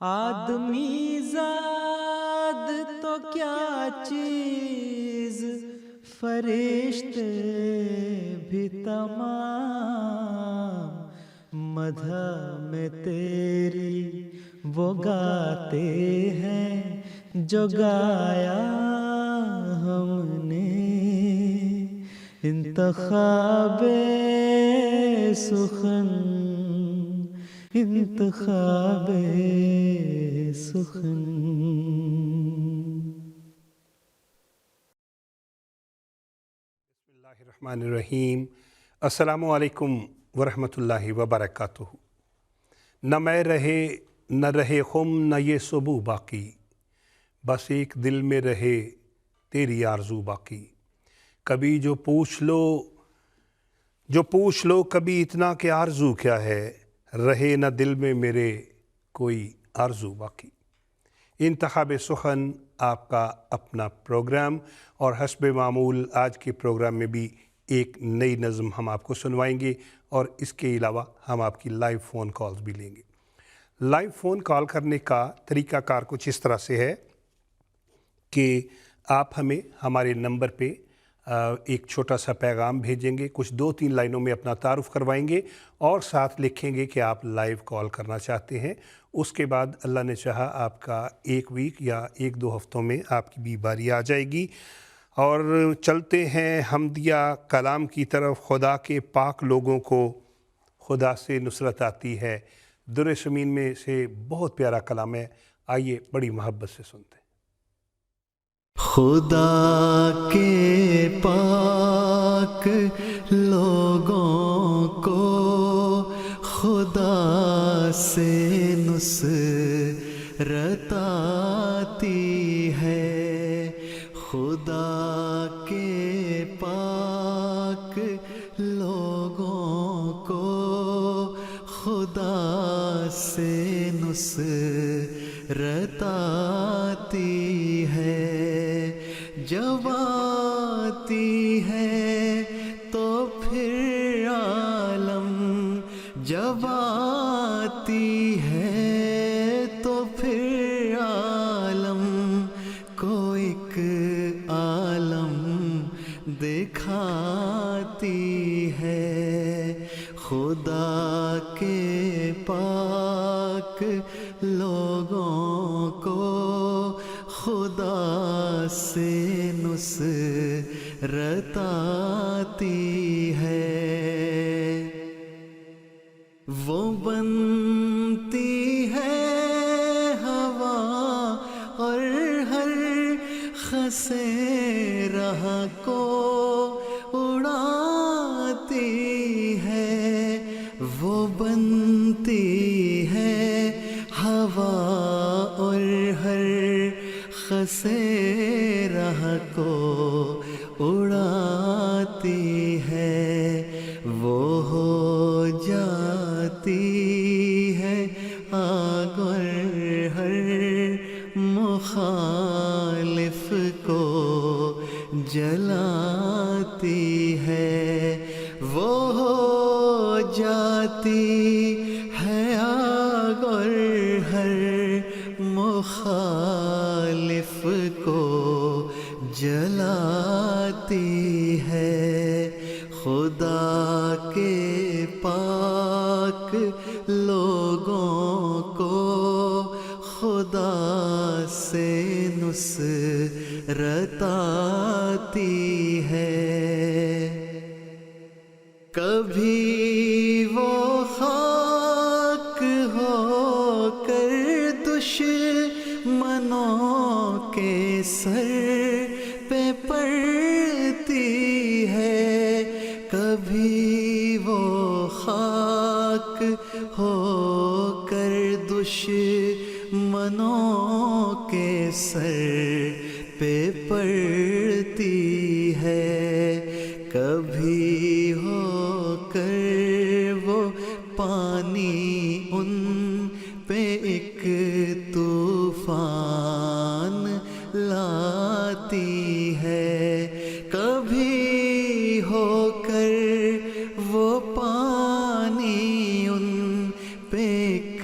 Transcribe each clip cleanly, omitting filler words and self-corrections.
آدمی زاد تو کیا چیز، فرشتے بھی تمام، مدح میں تیری وہ گاتے ہیں جو گایا ہم نے، انتخاب سخن، انتخاب سخن۔ بسم اللہ الرحمن الرحیم۔ السلام علیکم ورحمۃ اللہ وبرکاتہ۔ نہ میں رہے نہ رہے خم نہ یہ صبح باقی، بس ایک دل میں رہے تیری آرزو باقی۔ کبھی جو پوچھ لو کبھی اتنا کہ آرزو کیا ہے، رہے نہ دل میں میرے کوئی آرزو باقی۔ انتخاب سخن آپ کا اپنا پروگرام، اور حسب معمول آج کے پروگرام میں بھی ایک نئی نظم ہم آپ کو سنوائیں گے، اور اس کے علاوہ ہم آپ کی لائیو فون کالز بھی لیں گے۔ لائیو فون کال کرنے کا طریقہ کار کچھ اس طرح سے ہے کہ آپ ہمیں ہمارے نمبر پہ ایک چھوٹا سا پیغام بھیجیں گے، کچھ 2-3 لائنوں میں اپنا تعارف کروائیں گے، اور ساتھ لکھیں گے کہ آپ لائیو کال کرنا چاہتے ہیں۔ اس کے بعد اللہ نے چاہا آپ کا 1 ویک یا 1-2 ہفتوں میں آپ کی بھی باری آ جائے گی۔ اور چلتے ہیں حمدیہ کلام کی طرف۔ خدا کے پاک لوگوں کو خدا سے نصرت آتی ہے، در سمین میں سے بہت پیارا کلام ہے، آئیے بڑی محبت سے سنتے ہیں۔ خدا کے پاک لوگوں کو خدا سے نصرت آتی ہے، خدا کے پاک لوگوں کو خدا سے نصرت آتی ہے، جب آتی ہے تو پھر عالم، جب آتی ہے تو پھر عالم کو ایک عالم دکھاتی ہے، خدا کے پاک لوگوں کو خدا سے نصرت آتی ہے۔ وہ بنتی ہے ہوا اور ہر خسے راہ کو اڑاتی ہے، وہ بنتی ہے ہوا اور ہر خسے راہ کو اڑاتی ہے، وہ ہو جاتی ہے آگ اور ہر مخالف کو جلاتی ہے، وہ ہو جاتی ہے آگ اور ہر مخالف کو جلاتی ہے، خدا کے پاک لوگوں کو خدا سے نصرت آتی ہے۔ کبھی وہ خاک ہو کر دشمنوں کے سر پہ پڑتی ہے، کبھی وہ خاک ہو کر دشمنوں کے سر پہ پڑتی ہے، کبھی ہو کر وہ پانی ان پہ ایک طوفان لاتی ہے، کبھی ہو کر وہ پانی ان پہ ایک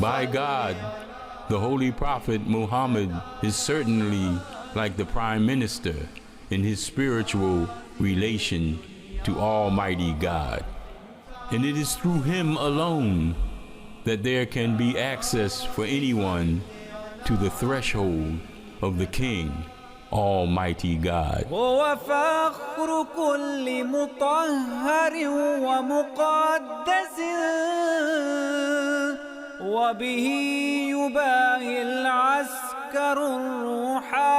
By God, the Holy Prophet Muhammad is certainly like the Prime Minister in his spiritual relation to Almighty God. And it is through him alone that there can be access for anyone to the threshold of the King, Almighty God. هو فخر كل مطهر ومقدس وبه يباهي العسكر الروحاني.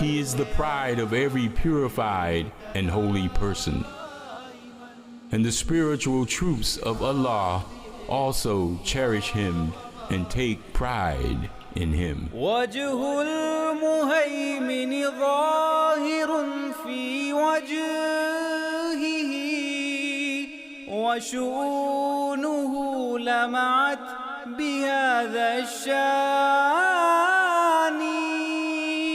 He is the pride of every purified and holy person. And the spiritual troops of Allah also cherish him and take pride in him. وجه المهيمن ظاهر في وجهه وشؤونه لمعت بهذا الشان.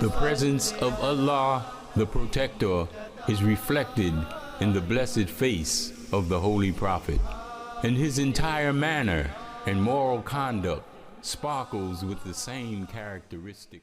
The presence of Allah, the Protector, is reflected in the blessed face of the Holy Prophet, and his entire manner and moral conduct sparkles with the same characteristic.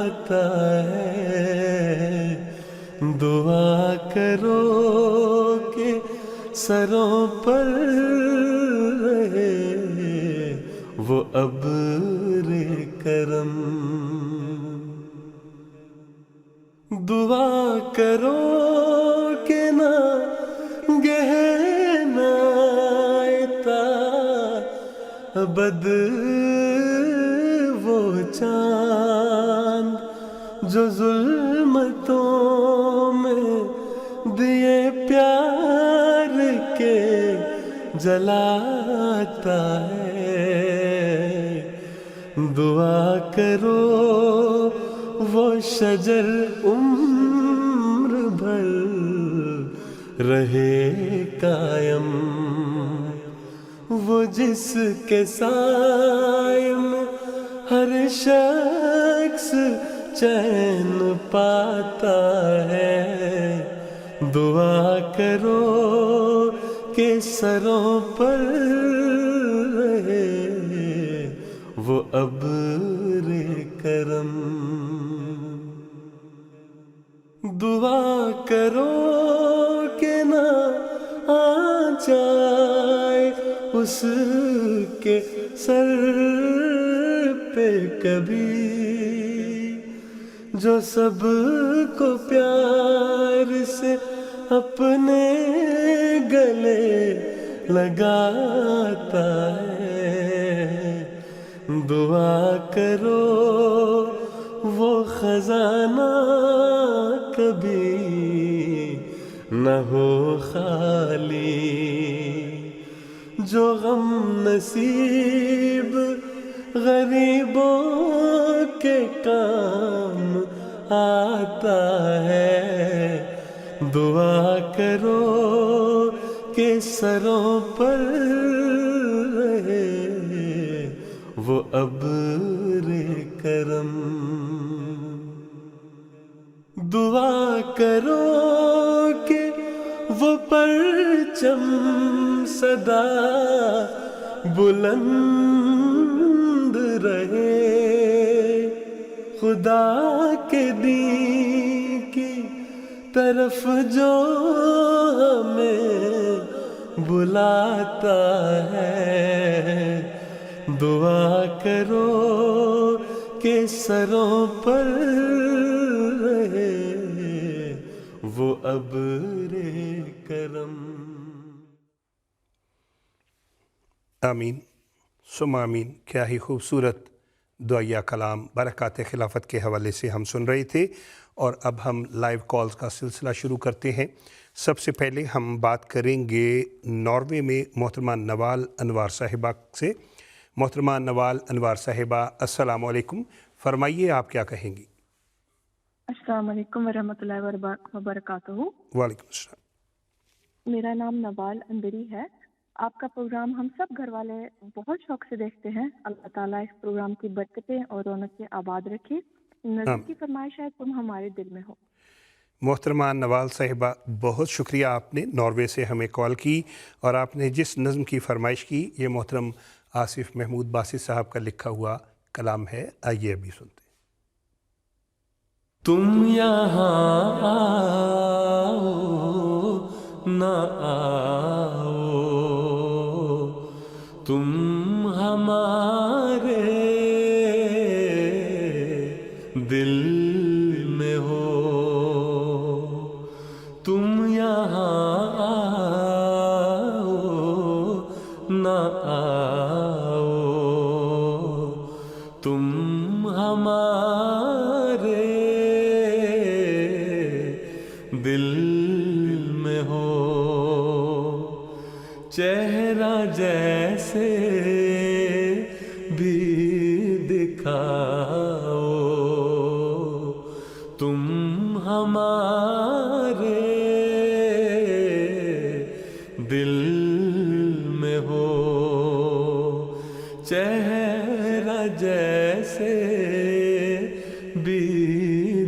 جاتا ہے دعا کرو کہ سروں پر رہے وہ ابر کرم دعا کرو کہ نہ گہنا ابد وہ چاند جو ظلمتوں میں دیے پیار کے جلاتا ہے دعا کرو وہ شجر عمر بھر رہے قائم وہ جس کے سائے میں ہر شخص چین پاتا ہے دعا کرو کہ سروں پر رہے وہ ابر کرم دعا کرو کہ نہ آ جائے اس کے سر پہ کبھی جو سب کو پیار سے اپنے گلے لگاتا ہے دعا کرو وہ خزانہ کبھی نہ ہو خالی جو غم نصیب غریبوں کے کام آتا ہے دعا کرو کہ سروں پر رہے وہ ابر کرم دعا کرو کہ وہ پرچم سدا بلند رہے خدا کے دین کی طرف جو ہمیں بلاتا ہے دعا کرو کہ سروں پر رہے وہ ابر کرم آمین ثم آمین کیا ہی خوبصورت دعائیہ کلام برکات خلافت کے حوالے سے ہم سن رہے تھے اور اب ہم لائیو کالز کا سلسلہ شروع کرتے ہیں سب سے پہلے ہم بات کریں گے ناروے میں محترمہ نوال انوار صاحبہ سے محترمہ نوال انوار صاحبہ السلام علیکم فرمائیے آپ کیا کہیں گی السلام علیکم ورحمۃ اللہ وبرکاتہ وعلیکم السلام میرا نام نوال اندری ہے آپ کا پروگرام ہم سب گھر والے بہت شوق سے دیکھتے ہیں اللہ تعالیٰ اس پروگرام کی برکتیں اور رونقیں آباد رکھے نظر کی فرمائش ہے تم ہمارے دل میں ہو محترمہ نوال صاحبہ بہت شکریہ آپ نے ناروے سے ہمیں کال کی اور آپ نے جس نظم کی فرمائش کی یہ محترم آصف محمود باسط صاحب کا لکھا ہوا کلام ہے آئیے ابھی سنتے ہیں تم یہاں آؤ نہ آؤ تم ہمارے دل میں ہو تم یہاں آؤ نہ آؤ تم ہمارے دل میں ہو چہرہ جیسے بھی دکھاؤ تم ہمارے دل میں ہو چہرہ جیسے بھی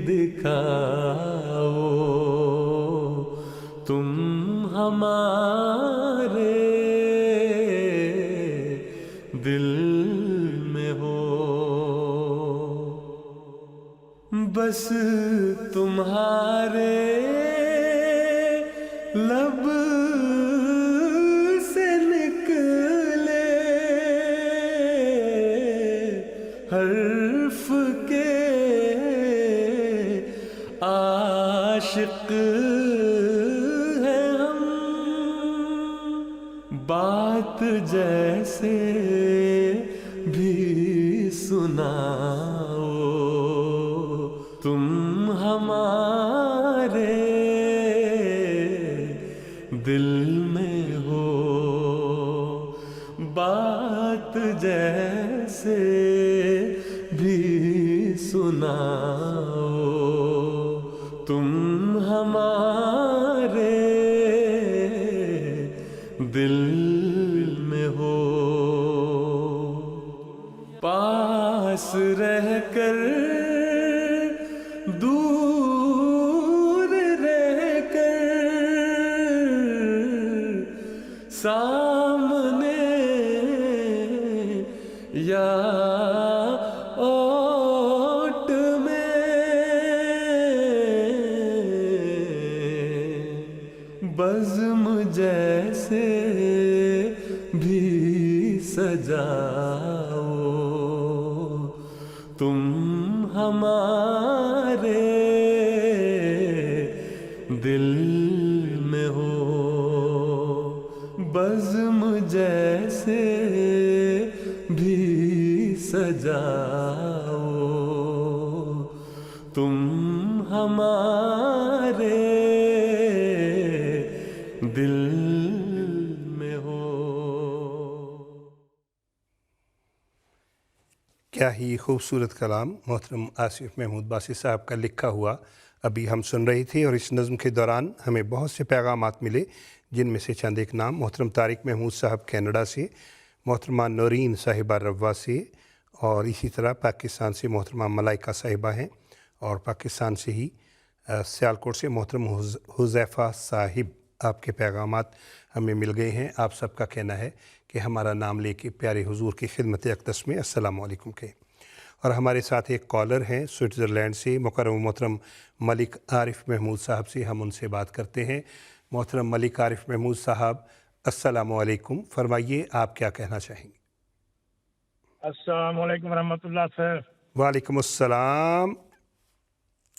دکھاؤ تم ہمارے دل میں ہو بس تمہارے لب سے نکلے حرف کے عاشق ہیں ہم، بات جیسے بھی سناؤ تم ہمارے دل میں ہو، بات جیسے بھی سناؤ تم ہمارے دل میں ہو، پاس رہ کر دور رہ کر سامنے یا اوٹ میں بزم جیسے بھی سجاؤ تم ہمارے دل میں ہو، بزم جیسے بھی سجاؤ تم ہمارے دل میں ہو۔ کیا ہی خوبصورت کلام محترم آصف محمود باسی صاحب کا لکھا ہوا ابھی ہم سن رہے تھے، اور اس نظم کے دوران ہمیں بہت سے پیغامات ملے، جن میں سے چند ایک نام محترم طارق محمود صاحب کینیڈا سے، محترمہ نورین صاحبہ روا سے، اور اسی طرح پاکستان سے محترمہ ملائکہ صاحبہ ہیں، اور پاکستان سے ہی سیالکوٹ سے محترم حذیفہ صاحب، آپ کے پیغامات ہمیں مل گئے ہیں۔ آپ سب کا کہنا ہے کہ ہمارا نام لے کے پیارے حضور کی خدمت اقدس میں السلام علیکم کہیں، اور ہمارے ساتھ ایک کالر ہیں سوئٹزرلینڈ سے، مکرم محترم ملک عارف محمود صاحب سے ہم ان سے بات کرتے ہیں۔ محترم ملک عارف محمود صاحب السلام علیکم، فرمائیے آپ کیا کہنا چاہیں گے؟ السلام علیکم ورحمۃ اللہ سر۔ وعلیکم السلام۔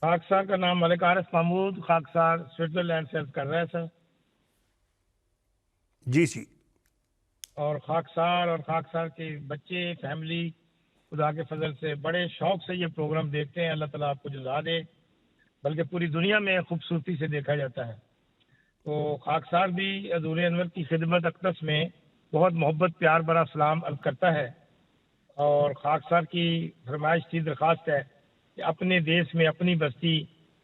خاکسار کا نام ملک عارف محمود، خاکسار سوئٹزرلینڈ سے کر رہے ہیں سر، جی جی، اور خاکسار کے بچے فیملی خدا کے فضل سے بڑے شوق سے یہ پروگرام دیکھتے ہیں، اللہ تعالیٰ آپ کو جزا دے، بلکہ پوری دنیا میں خوبصورتی سے دیکھا جاتا ہے۔ تو خاکسار بھی حضور انور کی خدمت اقدس میں بہت محبت پیار بھرا سلام عرض کرتا ہے، اور خاکسار کی فرمائش تھی، درخواست ہے کہ اپنے دیش میں اپنی بستی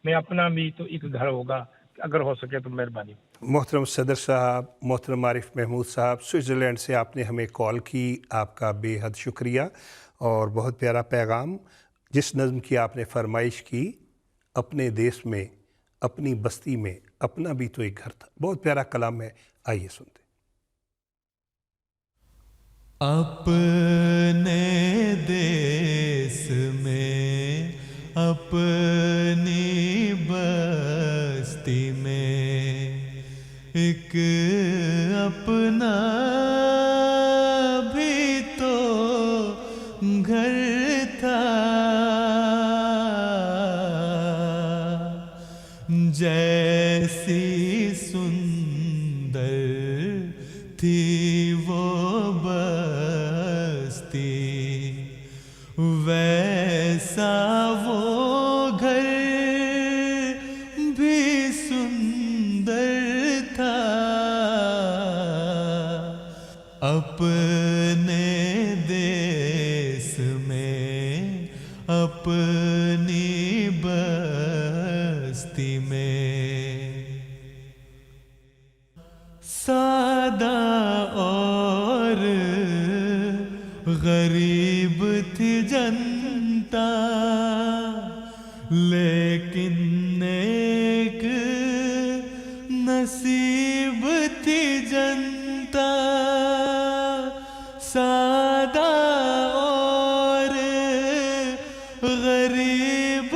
میں اپنا بھی تو ایک گھر ہوگا، اگر ہو سکے تو مہربانی۔ محترم صدر صاحب، محترم عارف محمود صاحب، سوئٹزرلینڈ سے آپ نے ہمیں کال کی، آپ کا بے حد شکریہ، اور بہت پیارا پیغام جس نظم کی آپ نے فرمائش کی، اپنے دیش میں اپنی بستی میں اپنا بھی تو ایک گھر تھا، بہت پیارا کلام ہے، آئیے سنتے۔ اپنے دیس میں اپنی بستی میں ایک اپنا بھی تو گھر تھا، جیسی سندر تھی وہ بستی، ویسا وہ گھر بھی سندر تھا، اپنے دیس میں اپنی بستی میں سادہ اور غریب تھی جنتا، لیکن نیک نصیب تھی جنتا، سادہ اور غریب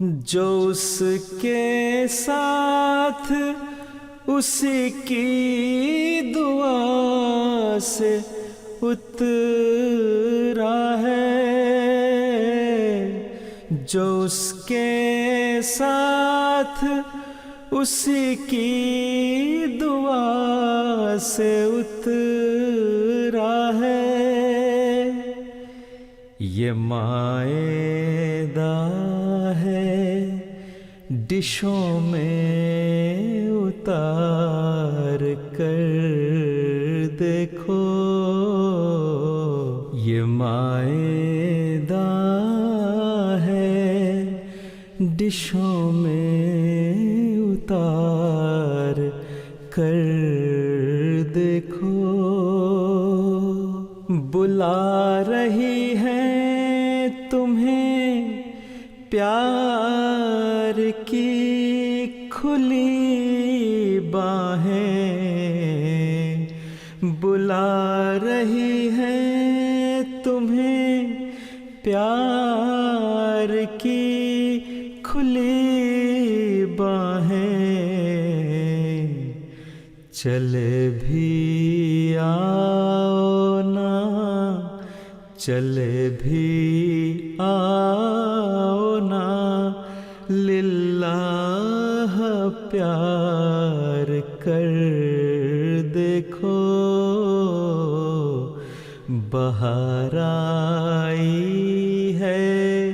جو اس کے ساتھ اسی کی دعا سے اترا ہے، جو اس کے ساتھ اسی کی دعا سے اترا ہے، یہ مائدہ ہے ڈشوں میں اتار کر دیکھو، یہ مائدہ ہے ڈشوں میں اتار کر دیکھو، بلا رہی ہیں تمہیں پیار کی کھلی باہیں، بلا رہی ہیں تمہیں پیار کی کھلی باہیں، چلے بھی آؤ نا، چلے بھی آؤ نا، للہ پیار کر دیکھو، بہار آئی ہے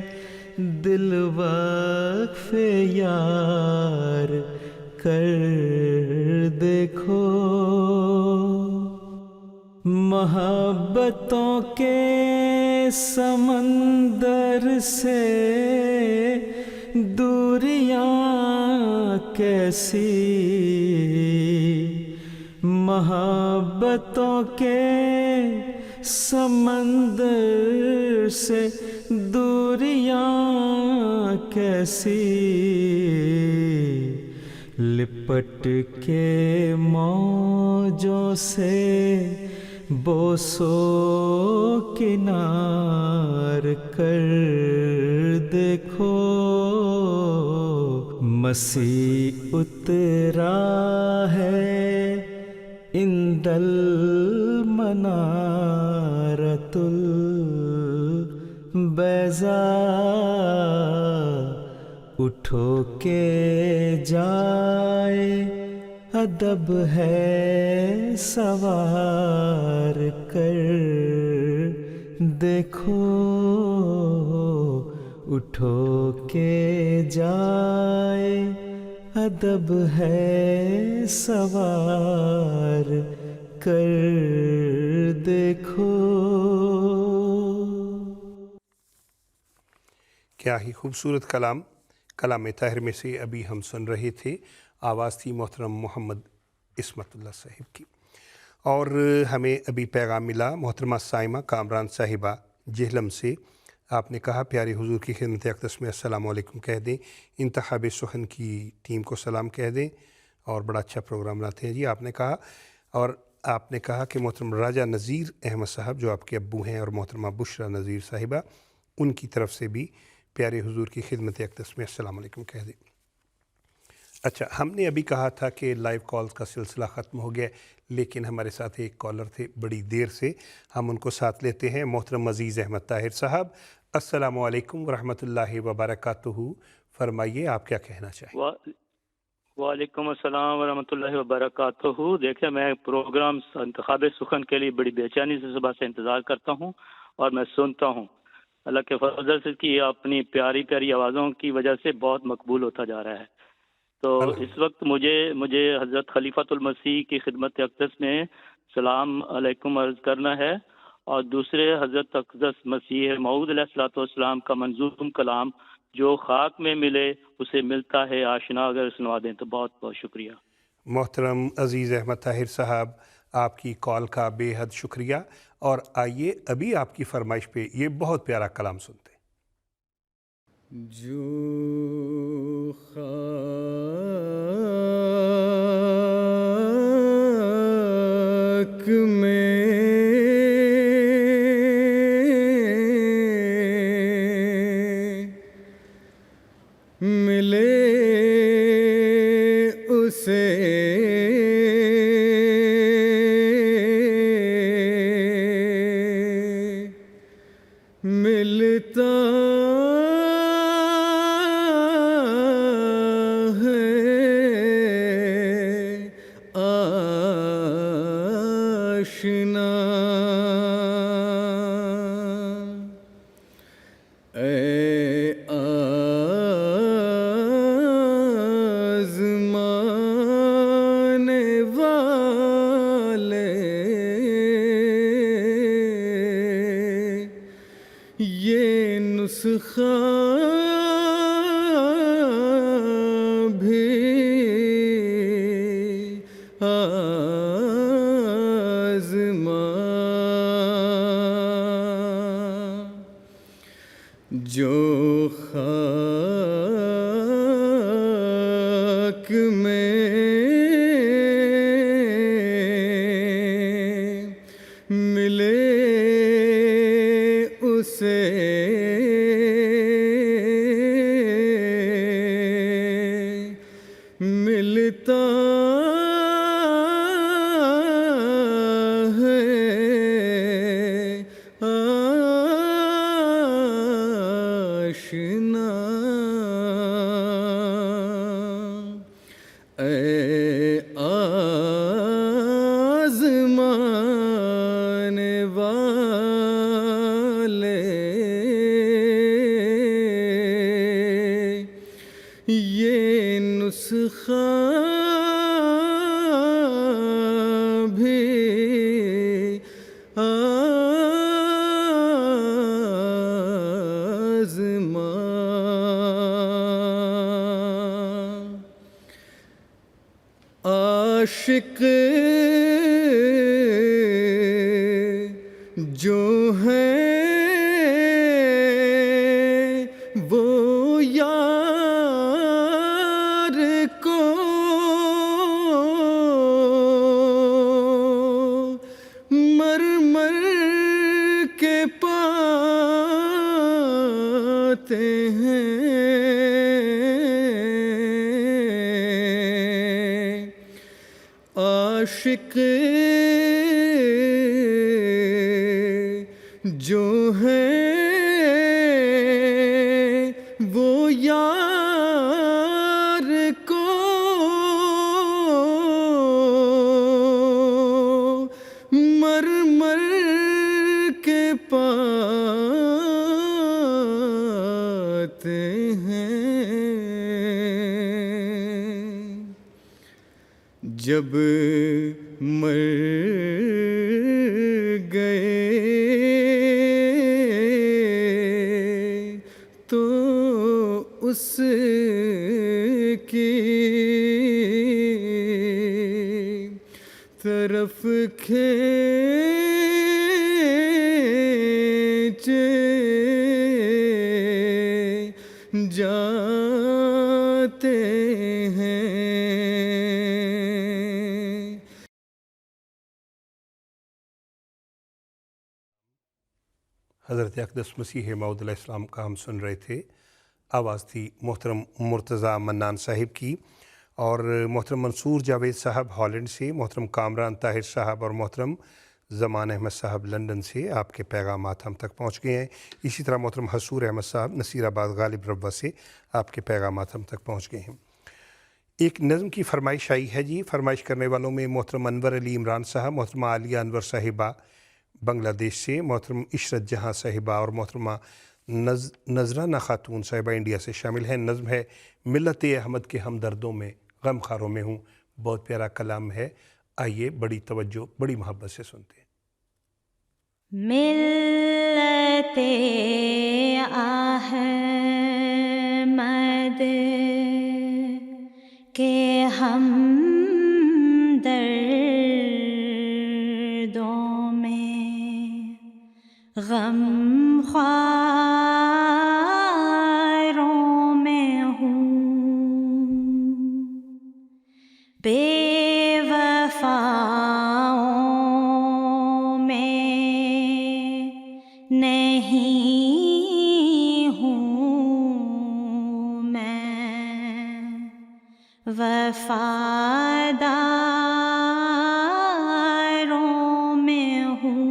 دل وقف یار کر دیکھو، محبتوں کے سمندر سے دوریاں کیسی، محبتوں کے سمندر سے دوریاں کیسی، لپٹ کے موجوں سے بوسو کنار کر دیکھو، مسیح اترا ہے عند المنارۃ البیضاء، اٹھو کے جائے ادب ہے سوار کر دیکھو، اٹھو کے جائے ادب ہے سوار کر دیکھو۔ کیا ہی خوبصورت کلام طاہر میں سے ابھی ہم سن رہے تھے، آواز تھی محترم محمد عصمت اللہ صاحب کی۔ اور ہمیں ابھی پیغام ملا محترمہ سائمہ کامران صاحبہ جہلم سے، آپ نے کہا پیارے حضور کی خدمت اقدس میں السلام علیکم کہہ دیں، انتخاب سخن کی ٹیم کو سلام کہہ دیں، اور بڑا اچھا پروگرام لاتے ہیں جی آپ نے کہا۔ اور آپ نے کہا کہ محترم راجہ نذیر احمد صاحب جو آپ کے ابو ہیں اور محترمہ بشرا نذیر صاحبہ، ان کی طرف سے بھی پیارے حضور کی خدمت اقدس میں السلام علیکم کہہ دیں۔ اچھا، ہم نے ابھی کہا تھا کہ لائیو کالز کا سلسلہ ختم ہو گیا، لیکن ہمارے ساتھ ایک کالر تھے بڑی دیر سے، ہم ان کو ساتھ لیتے ہیں۔ محترم عزیز احمد طاہر صاحب، السلام علیکم ورحمۃ اللہ وبرکاتہ، فرمائیے آپ کیا کہنا چاہیں؟ وعلیکم السلام ورحمۃ اللہ وبرکاتہ۔ دیکھیں، میں پروگرام انتخاب سخن کے لیے بڑی بے چینی سے صبح سے انتظار کرتا ہوں اور میں سنتا ہوں۔ اللہ کے فضل سے کہ اپنی پیاری پیاری آوازوں کی وجہ سے بہت مقبول ہوتا جا رہا ہے۔ تو اس وقت مجھے حضرت خلیفۃ المسیح کی خدمت اقدس میں سلام علیکم عرض کرنا ہے، اور دوسرے حضرت اقدس مسیح موعود علیہ الصلوۃ والسلام کا منظوم کلام جو خاک میں ملے اسے ملتا ہے آشنا، اگر سنوا دیں تو بہت بہت شکریہ۔ محترم عزیز احمد طاہر صاحب، آپ کی کال کا بے حد شکریہ، اور آئیے ابھی آپ کی فرمائش پہ یہ بہت پیارا کلام سنتے ہیں۔ جو خاک میں میں ملے اسے ملتا ہے آشنا اے آزمانے والے یہ نسخہ بھی آزما عاشق جو ہے وہ یار کو مر مر کے پاتے ہیں عاشق جو ہے وہ یار کو مر مر کے پاتے ہیں جب مر گئے تو اس کی طرف کھینچے جاتے ہیں حضرت اقدس مسیح موعود علیہ السلام کا ہم سن رہے تھے. آواز تھی محترم مرتضیٰ منان صاحب کی، اور محترم منصور جاوید صاحب ہالینڈ سے، محترم کامران طاہر صاحب اور محترم زمان احمد صاحب لندن سے آپ کے پیغامات ہم تک پہنچ گئے ہیں. اسی طرح محترم حسور احمد صاحب نصیر آباد غالب ربوہ سے آپ کے پیغامات ہم تک پہنچ گئے ہیں. ایک نظم کی فرمائش آئی ہے جی. فرمائش کرنے والوں میں محترم انور علی عمران صاحب، محترمہ عالیہ انور صاحبہ بنگلہ دیش سے، محترم عشرت جہاں صاحبہ اور محترمہ نذرانہ خاتون صاحبہ انڈیا سے شامل ہیں. نظم ہے ملت احمد کے ہمدردوں میں غم خاروں میں ہوں. بہت پیارا کلام ہے، آئیے بڑی توجہ بڑی محبت سے سنتے ہیں. ملت احمد کے ہمدردوں میں غم خواروں میں ہوں، بے وفاؤں میں نہیں ہوں میں، وفاداروں میں ہوں.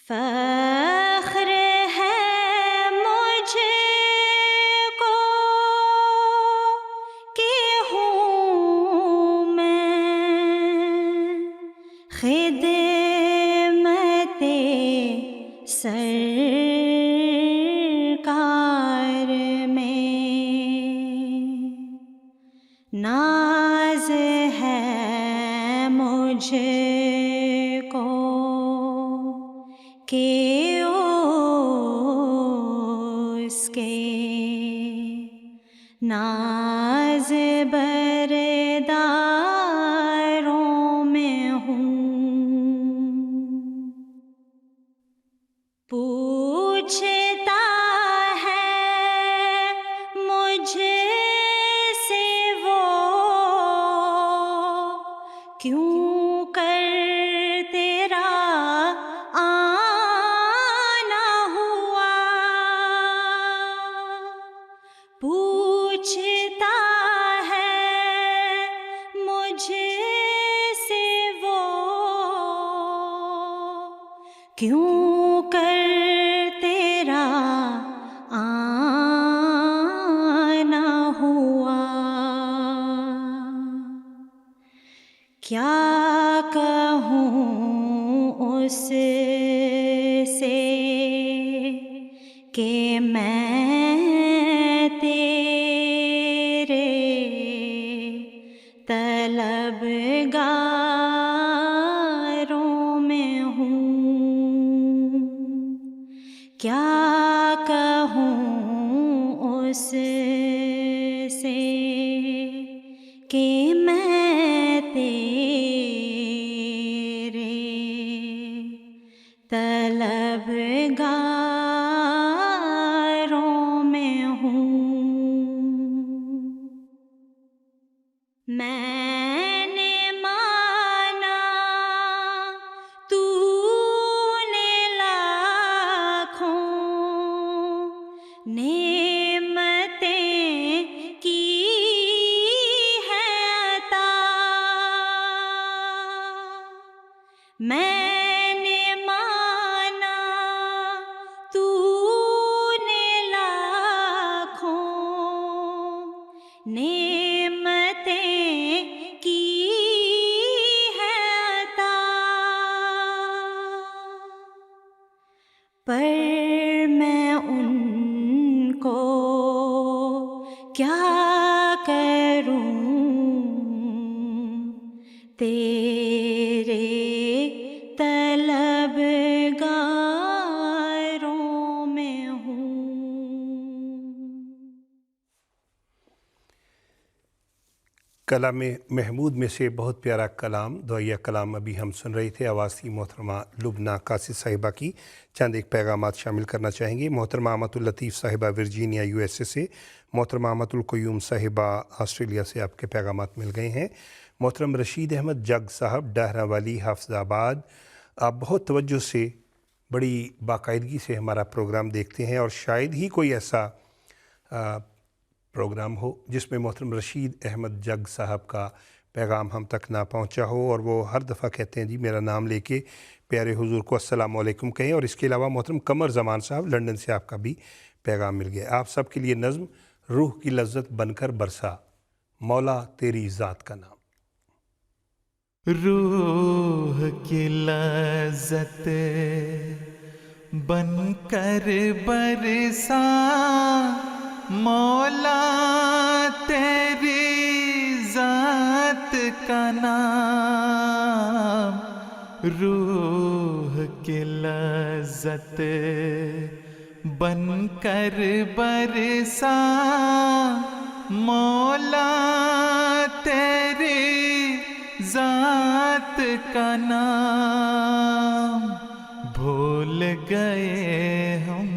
فخر ہے مجھ کو کہ ہوں میں خدمت سرکار میں، ناز ہے مجھ کو کہ اس کے ناز برداروں میں ہوں. پوچھتا ہے کیوں کر تیرا آنا ہوا، پوچھتا ہے مجھ سے وہ، کیوں کر تیرا آنا ہوا، کیا کہوں اس سے کہ میں تیرے طلبگاروں میں ہوں، کیا کہوں اس سے کہ میں تیرے طلبگاروں میں ہوں۔ میں نے مانا تو نے لاکھوں نعمتیں کی ہے عطا، میں نے مانا تو نے لاکھوں نعمتیں کی ہے عطا، پر میں ان کو کیا کروں، تیرے طلبگاروں میں ہوں۔ کلام محمود میں سے بہت پیارا کلام، دعائیہ کلام ابھی ہم سن رہے تھے، آواز تھی محترمہ لبنہ قاصد صاحبہ کی۔ چند ایک پیغامات شامل کرنا چاہیں گے۔ محترمہ امت الطیف صاحبہ ورجینیا یو ایس اے سے، محترمہ امت القیوم صاحبہ آسٹریلیا سے آپ کے پیغامات مل گئے ہیں۔ محترم رشید احمد جگ صاحب ڈہرہ والی حافظ آباد، آپ بہت توجہ سے بڑی باقاعدگی سے ہمارا پروگرام دیکھتے ہیں، اور شاید ہی کوئی ایسا پروگرام ہو جس میں محترم رشید احمد جگ صاحب کا پیغام ہم تک نہ پہنچا ہو، اور وہ ہر دفعہ کہتے ہیں جی میرا نام لے کے پیارے حضور کو السلام علیکم کہیں۔ اور اس کے علاوہ محترم قمر زمان صاحب لنڈن سے آپ کا بھی پیغام مل گیا۔ آپ سب کے لیے نظم روح کی لذت بن کر برسا، مولا تیری ذات کا نام۔ روح کی لذت بن کر برسا، مولا تیری ذات کا نام، روح کی لذت بن کر برسا، مولا تیری ذات کا نام، بھول گئے ہم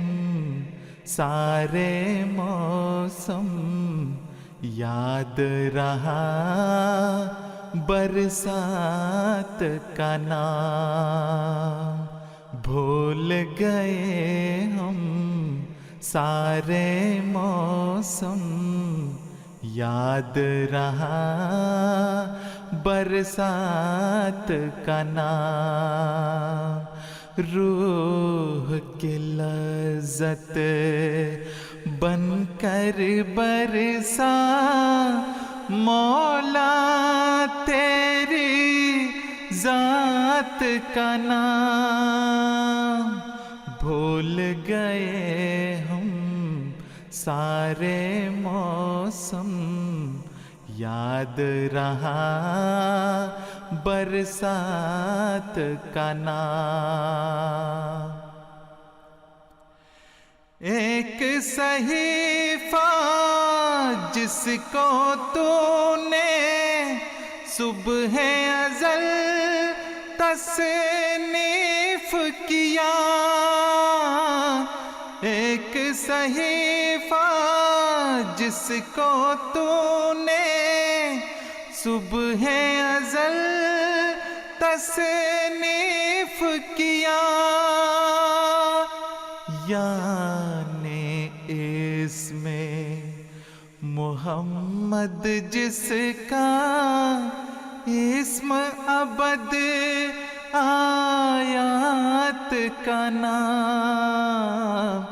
سارے موسم، یاد رہا برسات کا نام، بھول گئے ہم سارے موسم، یاد رہا برسات کا نام، روح کی لذت بن کر برسا، مولا تیری ذات کا نام، بھول گئے ہم سارے موسم، یاد رہا برسات کا نام، ایک صحیفہ جس کو تو نے صبح ازل تصنیف کیا، ایک صحیفہ جس کو تو نے صبح ازل تصنیف کیا، یعنی اس میں محمد جس کا اسم ابد آیات کا نام،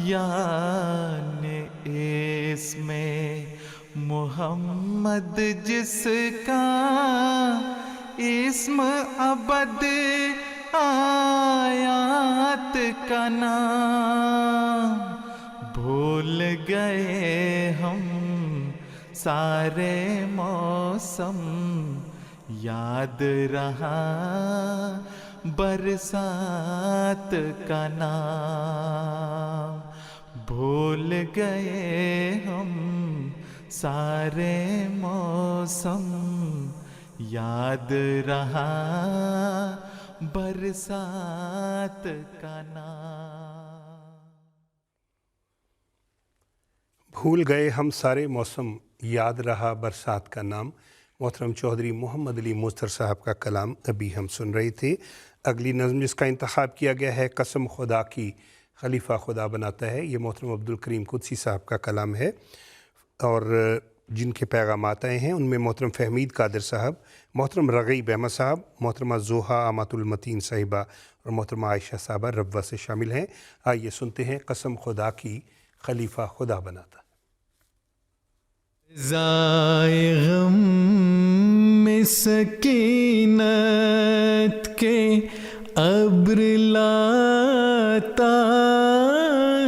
یعنی اس میں محمد جس کا اسم ابد آیات کا نام، بھول گئے ہم سارے موسم، یاد رہا برسات کا نام، بھول گئے ہم سارے موسم، یاد رہا برسات کا نام۔ بھول گئے ہم سارے موسم، یاد رہا برسات کا نام۔ محترم چودھری محمد علی موستر صاحب کا کلام ابھی ہم سن رہے تھے۔ اگلی نظم جس کا انتخاب کیا گیا ہے قسم خدا کی خلیفہ خدا بناتا ہے، یہ محترم عبدالکریم قدسی صاحب کا کلام ہے، اور جن کے پیغامات آئے ہیں ان میں محترم فہمید قادر صاحب، محترم رغیب احمد صاحب، محترمہ زوہا امات المتین صاحبہ اور محترمہ عائشہ صاحبہ ربوہ سے شامل ہیں۔ آئیے سنتے ہیں قسم خدا کی خلیفہ خدا بناتا۔ ضائع غم میں سکینت کے ابر لاتا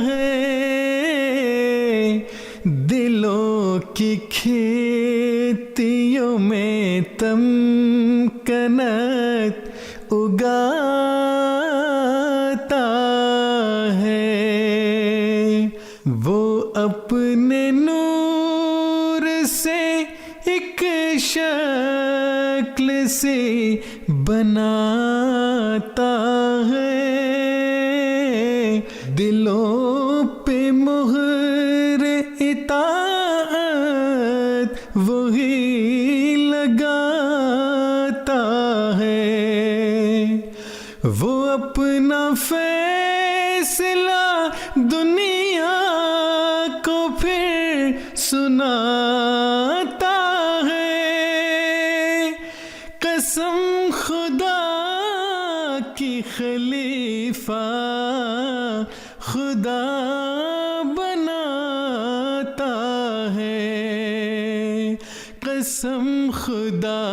ہے، دلوں کی کھیتیوں میں تمکنت اگاتا ہے، وہ اپنے نور سے ایک شکل سے بناتا ہے، دلوں پہ مہر اطاعت وہی لگاتا ہے، وہ اپنا فیصلہ دنیا کو پھر سناتا ہے، قسم خدا کی خلیفہ خدا بناتا ہے، قسم خدا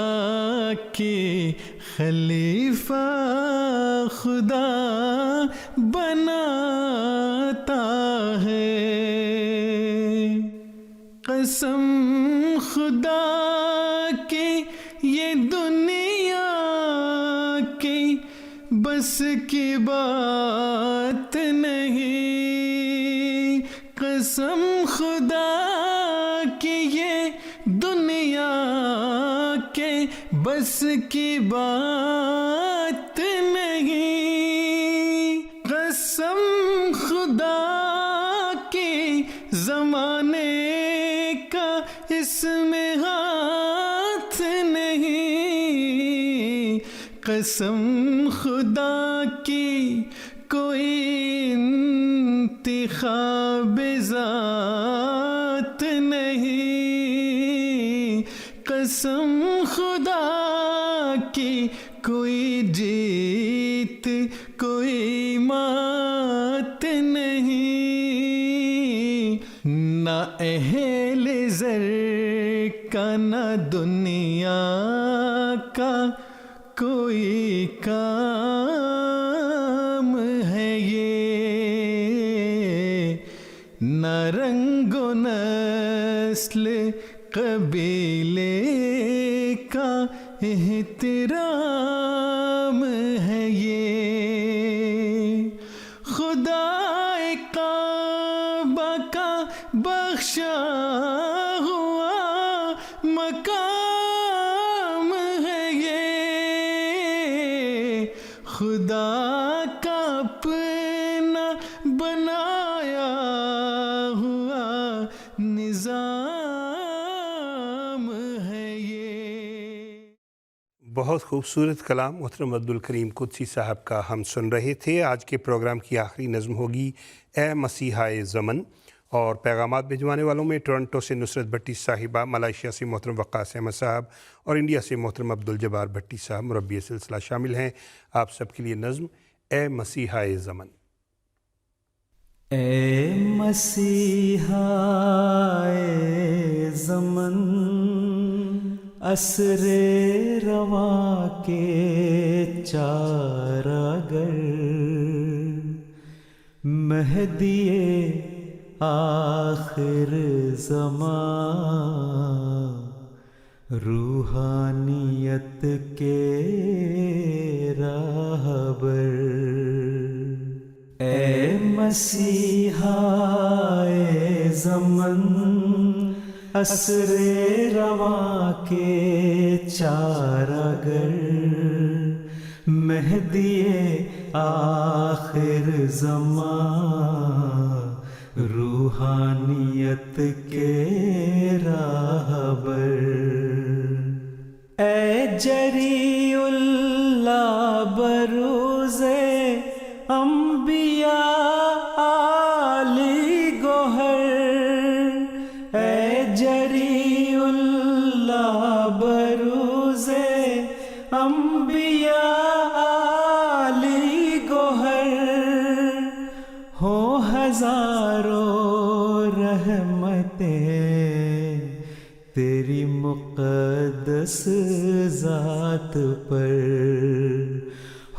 کی خلیفہ خدا بناتا ہے، قسم خدا کی یہ دنیا کی بس کی بات نہیں، قسم خدا کی یہ دنیا کے بس کی بات نہیں، قسم خدا کی زمانے کا اس میں ہاتھ نہیں، قسم خدا کی کوئی انتخاب ذات نہیں، قسم خدا کی کوئی جیت کوئی مات نہیں، نہ اہل زر کا نہ دنیا کا کوئی کام ہے یہ، نہ رنگ و نسل قبیلے کا احترام ہے یہ، خدا کعبہ کا بخشا ہوا مقام ہے یہ، خدا کا اپنا بنایا ہوا نظام ہے یہ۔ بہت خوبصورت کلام محترم عبدالکریم قدسی صاحب کا ہم سن رہے تھے۔ آج کے پروگرام کی آخری نظم ہوگی اے مسیحائے زمن، اور پیغامات بھجوانے والوں میں ٹورنٹو سے نصرت بھٹی صاحبہ، ملائیشیا سے محترم وقاص احمد صاحب اور انڈیا سے محترم عبدالجبار بھٹی صاحب مربی سلسلہ شامل ہیں۔ آپ سب کے لیے نظم اے مسیحائے زمن۔ اے مسیحائے زمن، عصر رواں کے چارگر، مہدی آخر زمان، روحانیت کے راہبر۔ اے مسیحائے زمن، عصر رواں کے چارگر، مہدی آخر زمان، روحانیت کے راہبر۔ اے جری اللہ بروز انبیاء عالی گوہر، اے جری اللہ بروز انبیاء عالی گوہر، ہو ہزاروں رحمتیں تیری مقدس ذات پر،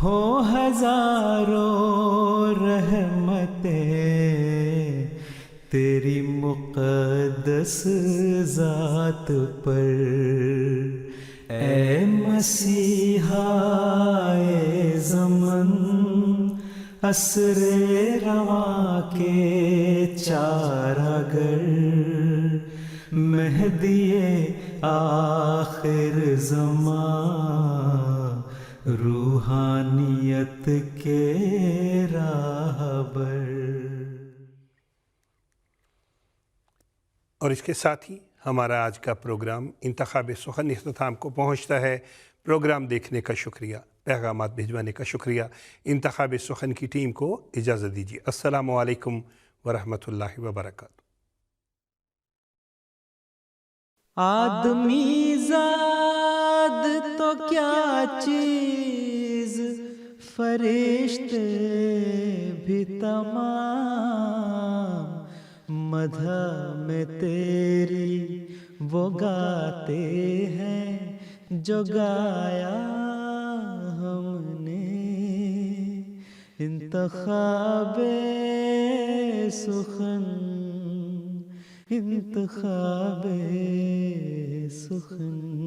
ہو ہزاروں رحمتیں تیری مقدس ذات پر۔ اے مسیحائے زمن، عصر رواں کے چارگر، مہدی آخر زمان، روحانیت کے راہبر۔ اور اس کے ساتھ ہی ہمارا آج کا پروگرام انتخاب سخن اختتام کو پہنچتا ہے۔ پروگرام دیکھنے کا شکریہ، پیغامات بھجوانے کا شکریہ۔ انتخاب سخن کی ٹیم کو اجازت دیجیے۔ السلام علیکم ورحمۃ اللہ وبرکاتہ۔ آدمی زاد تو کیا چیز، فرشتے بھی تمام، مدح میں تیری وہ گاتے ہیں جو گایا ہم نے۔ انتخاب سخن، انتخاب سخن۔